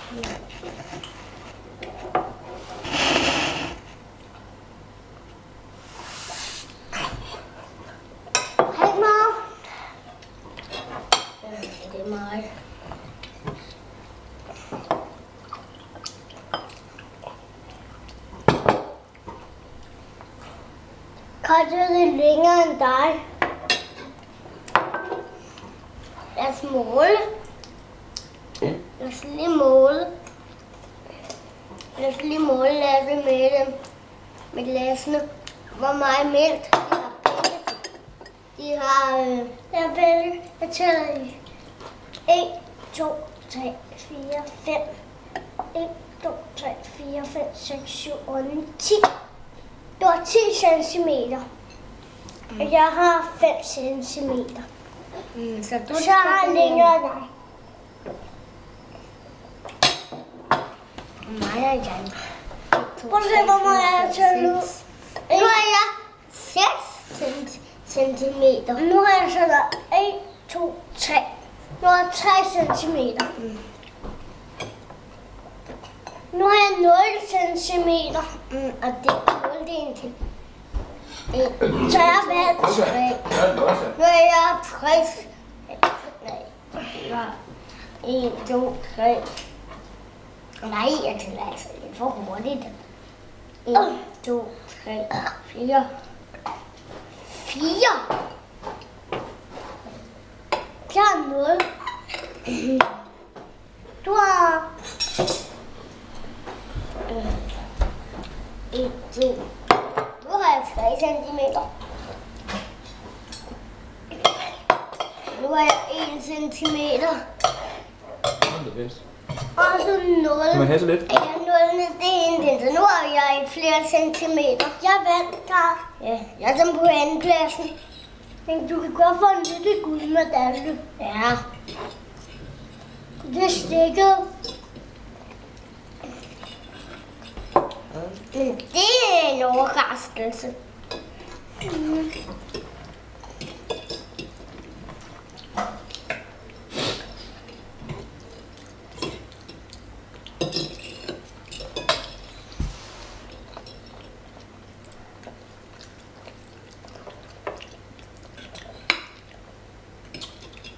Hej, mor. Det er mig. Kortet er lidt længere end dig. Lad os måle. Lad os lige måle. Lad os lige måle Lasse med dem. Med glasene. Hvor meget mælk de har begge. De har... Jeg begge. Jeg tæller i. 1, 2, 3, 4, 5. 1, 2, 3, 4, 5, 6, 7, 8, 10. Det var 10 centimeter. Og jeg har 5 centimeter. Så du Så har jeg længere end dig. mig og Jan. Prøv at se, hvor meget jeg har taget ud. Nu har jeg 6 centimeter. Nu har jeg så der 1, 2, 3. Nu har jeg 3 centimeter. Nu har jeg 0 centimeter. Og det er 0 det er en til. Så jeg har valgt 3. Nu er jeg 60. Nej. 1, 2, 3. Nej, jeg tæller altså lidt for hurtigt. 1, 2, 3, 4. 4. Jeg har 0. Du har 1, 2. Nu har jeg 3 centimeter. Nu har jeg 1 centimeter. Det er bedst. Og så 0. Kan man have så lidt? Ja, 0 det er ingenting. Så nu har jeg et flere centimeter. Jeg vandt der. Ja, jeg er som på andenpladsen. Men du kan godt få en lille guldmedalje. Ja. Det er stikket. Men det er en overraskelse.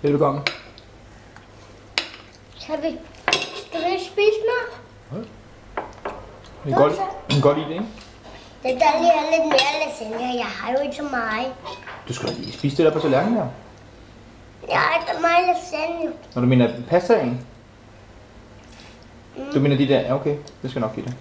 Velkommen. Skal vi spise mig? En godt idé, ikke? Det der lige er lidt mere lasagne. Jeg har jo ikke så meget. Du skal lige spise det der på tallerkenen her. Jeg har ikke så meget lasagne. Når du mener pastaen? Du mener de der? Ja, okay. Det skal jeg nok give dig.